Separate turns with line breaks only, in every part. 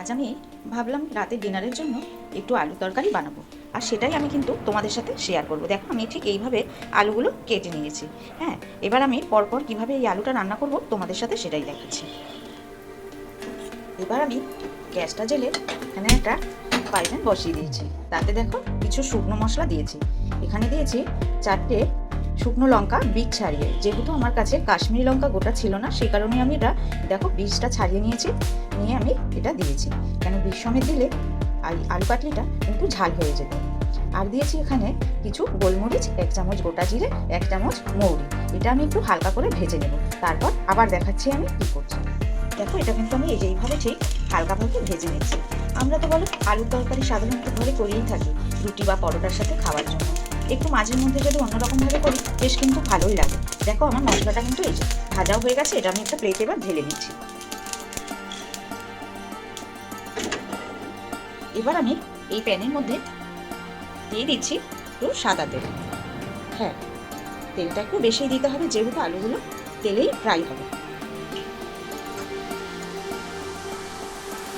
আজ আমি ভাবলাম রাতে ডিনারের জন্য একটু আলু তরকারি বানাবো, আর সেটাই আমি কিন্তু তোমাদের সাথে শেয়ার করব। দেখো আমি ঠিক এইভাবে আলুগুলো কেটে নিয়েছি। হ্যাঁ, এবার আমি পরপর কিভাবে এই আলুটা রান্না করব তোমাদের সাথে সেটাই দেখাচ্ছি। এবার আমি গ্যাসটা জ্বেলে এখানে একটা ফ্রাই প্যান বসিয়ে দিয়েছি। তাতে দেখো কিছু শুকনো মশলা দিয়েছি। এখানে দিয়েছি 4টে শুকনো লঙ্কা বীজ ছাড়িয়ে, যেহেতু আমার কাছে কাশ্মীরি লঙ্কা গোটা ছিল না সেই কারণে আমি এটা দেখো বীজটা ছাড়িয়ে নিয়েছি, নিয়ে আমি এটা দিয়েছি। কেন বীজ সমেত দিলে আলু কাটলিটা কিন্তু ঝাল হয়ে যেত। আর দিয়েছি এখানে কিছু গোলমরিচ, 1 চামচ গোটা জিরে, 1 চামচ মৌরি। এটা আমি একটু হালকা করে ভেজে নেব, তারপর আবার দেখাচ্ছি আমি কী করছি। দেখো এটা কিন্তু আমি এইভাবে ঠিক হালকাভাবে ভেজে নিচ্ছি। আমরা তো বলো আলুর তরকারি সাধারণত ঘরে করেই থাকি রুটি বা পরোটার সাথে খাওয়ার জন্য। একটু মাঝের মধ্যে যদি অন্যরকমভাবে করি বেশ কিন্তু ভালোই লাগে। দেখো আমার মশলাটা কিন্তু এই যে ভাজাও হয়ে গেছে, এটা আমি একটা প্লেটে এবার ঢেলে নিচ্ছি। এবার আমি এই প্যানের মধ্যে দিয়ে দিচ্ছি একটু সাদা তেল। হ্যাঁ, তেলটা একটু বেশি দিতে হবে যেহেতু আলুগুলো তেলেই ফ্রাই হবে।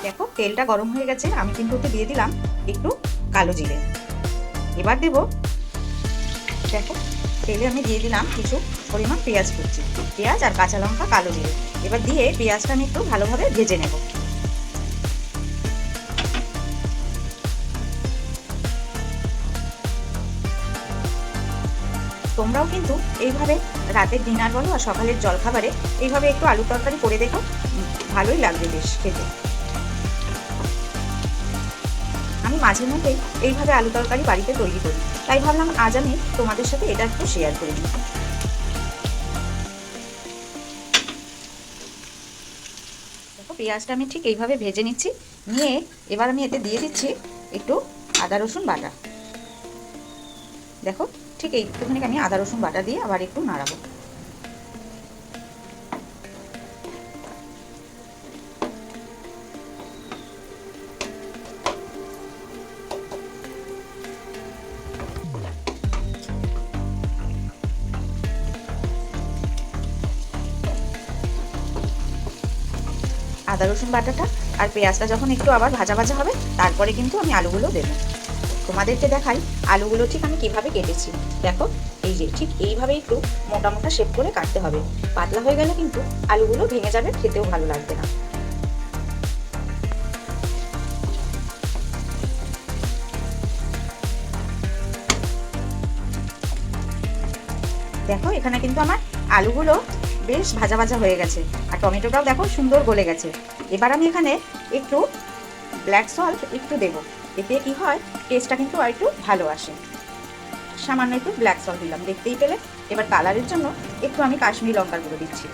দেখো তেলটা গরম হয়ে গেছে, আমি কিন্তু ওতে দিয়ে দিলাম একটু কালো জিরে। এবার দেব, দেখো তেলে আমি দিয়ে দিলাম কিছু পরিমাণ পেঁয়াজ কুচি, পেঁয়াজ আর কাঁচা লঙ্কা, কালো জিরে। এবার দিয়ে পেঁয়াজটা আমি একটু ভালোভাবে ভেজে নেব। তোমরাও কিন্তু এইভাবে রাতের ডিনার বলো আর সকালের জলখাবারে এইভাবে একটু আলু তরকারি করে দেখো, ভালোই লাগবে বেশ খেতে। আমি মাঝে মধ্যেই এইভাবে আলু তরকারি বাড়িতে তৈরি করি, তাই ভাবলাম আজ আমি তোমাদের সাথে এটা একটু শেয়ার করে দিই। দেখো পেঁয়াজটা আমি ঠিক এইভাবে ভেজে নিচ্ছি, নিয়ে এবার আমি এতে দিয়ে দিচ্ছি একটু আদা রসুন বাটা। দেখো ঠিক একটুখানি আমি আদা রসুন বাটা দিয়ে আবার একটু নাড়াবো। আদা রসুন বাটাটা আর পেঁয়াজটা যখন একটু আবার ভাজা ভাজা হবে তারপরে কিন্তু আমি আলুগুলো দেবো। তোমাদেরকে দেখাই আলুগুলো ঠিক আমি কিভাবে কেটেছি। দেখো এই যে ঠিক এইভাবে একটু মোটা মোটা শেপ করে কাটতে হবে, পাতলা হয়ে গেলে কিন্তু আলুগুলো ভেঙে যাবে, খেতেও ভালো লাগবে না। দেখো এখানে কিন্তু আমার আলুগুলো বেশ ভাজা ভাজা হয়ে গেছে, আর টমেটোটাও দেখো সুন্দর গলে গেছে। এবার আমি এখানে একটু ব্ল্যাক সল্ট একটু দেবো, এতে কি হয় টেস্টটা কিন্তু আর একটু ভালো আসে। সামান্য একটু ব্ল্যাক সল্ট দিলাম, দেখতেই পেলে। এবার কালারের জন্য একটু আমি কাশ্মীরি লঙ্কার গুঁড়ো দিচ্ছি।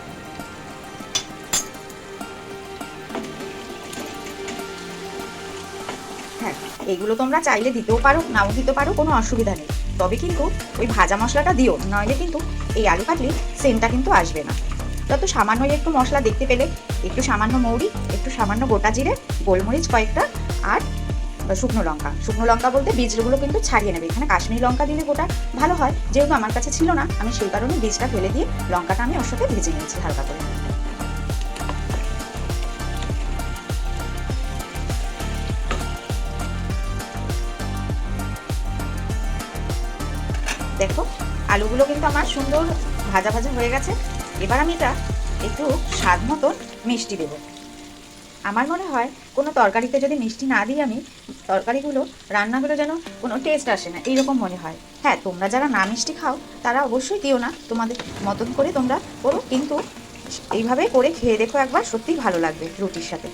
হ্যাঁ, এইগুলো তোমরা চাইলে দিতেও পারো, নাও দিতে পারো, কোনো অসুবিধা নেই। তবে কিন্তু ওই ভাজা মশলাটা দিও, নইলে কিন্তু এই আলু কাটলির সেন্টটা কিন্তু আসবে না। যত সামান্য একটু মশলা দেখতে পেলে, একটু সামান্য মৌরি, একটু সামান্য গোটা জিরে, গোলমরিচ কয়েকটা, আর শুকনো লঙ্কা। শুকনো লঙ্কা বলতে বীজগুলো কিন্তু ছাড়িয়ে নেবে। এখানে কাশ্মীরি লঙ্কা দিলে গোটা ভালো হয়, যেহেতু আমার কাছে ছিল না আমি সেই কারণে বীজটা ফেলে দিয়ে লঙ্কাটা আমি ওর সাথে ভেজে নিয়েছি হালকা করে। দেখো আলুগুলো কিন্তু আমার সুন্দর ভাজা ভাজা হয়ে গেছে। এবার আমি এটা একটু স্বাদ মতন মিষ্টি দেবো। আমার মনে হয় কোনো তরকারিতে যদি মিষ্টি না দিই আমি, তরকারিগুলো রান্নাগুলো যেন কোনো টেস্ট আসে না, এইরকম মনে হয়। হ্যাঁ, তোমরা যারা না মিষ্টি খাও তারা অবশ্যই দিও না, তোমাদের মতন করে তোমরা করো, কিন্তু এইভাবে করে খেয়ে দেখো একবার, সত্যিই ভালো লাগবে রুটির সাথে।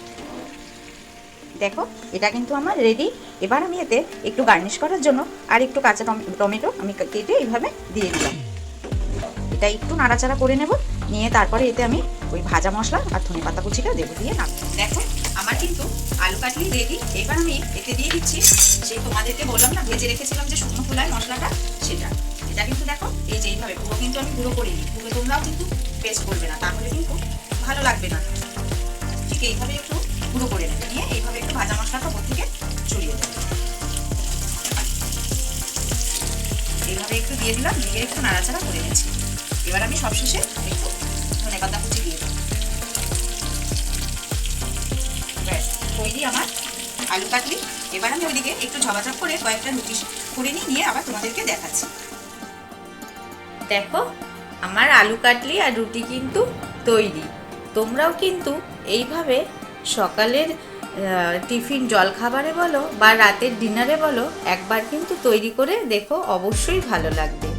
দেখো এটা কিন্তু আমার রেডি। এবার আমি এতে একটু গার্নিশ করার জন্য আর একটু কাঁচা টমেটো আমি কেটে এইভাবে দিয়ে দিলাম। এটা একটু নাড়াচাড়া করে নেব, নিয়ে তারপরে এতে আমি ওই ভাজা মশলা আর ধনেপাতা কুচিটা দেবো, দিয়ে নাম। দেখো আমার কিন্তু আলু কাটলি রেডি। এবার আমি এতে দিয়ে দিচ্ছি সেই তোমাদেরকে বললাম না ভেজে রেখেছিলাম যে শুকনো খোলায় মশলাটা, সেটা। এটা কিন্তু দেখো এই যে এইভাবে পুরো কিন্তু আমি গুঁড়ো করিনি, পুরো তোমরাও কিন্তু পেস্ট করবে না, তাহলে কিন্তু ভালো লাগবে না। ঠিক এইভাবে একটু গুঁড়ো করে নেবে, নিয়ে এইভাবে একটু ভাজা মশলাটা ওপর থেকে ছড়িয়ে দেবে। এইভাবে একটু দিয়ে দিলাম, দিয়ে একটু নাড়াচাড়া করে নিচ্ছি। এবার আমি সবশেষে একটু ধনেপাতা কুচি দিয়ে দেবো। ব্যাস তৈরি আমার আলু কাটলি। এবার আমি ওইদিকে একটু ঝপাঝপ করে কয়েকটা রুটি করে নিয়ে আবার তোমাদেরকে দেখাচ্ছি। দেখো আমার আলু কাটলি আর রুটি কিন্তু তৈরি। তোমরাও কিন্তু এইভাবে সকালের টিফিন জলখাবারে বলো বা রাতের ডিনারে বলো একবার কিন্তু তৈরি করে দেখো, অবশ্যই ভালো লাগবে।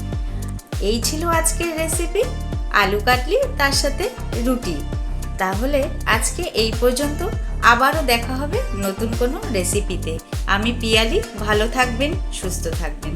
এই ছিল আজকের রেসিপি, আলু কাটলি তার সাথে রুটি। তাহলে আজকে এই পর্যন্ত, আবারও দেখা হবে নতুন কোনো রেসিপিতে। আমি পিয়ালি, ভালো থাকবেন, সুস্থ থাকবেন।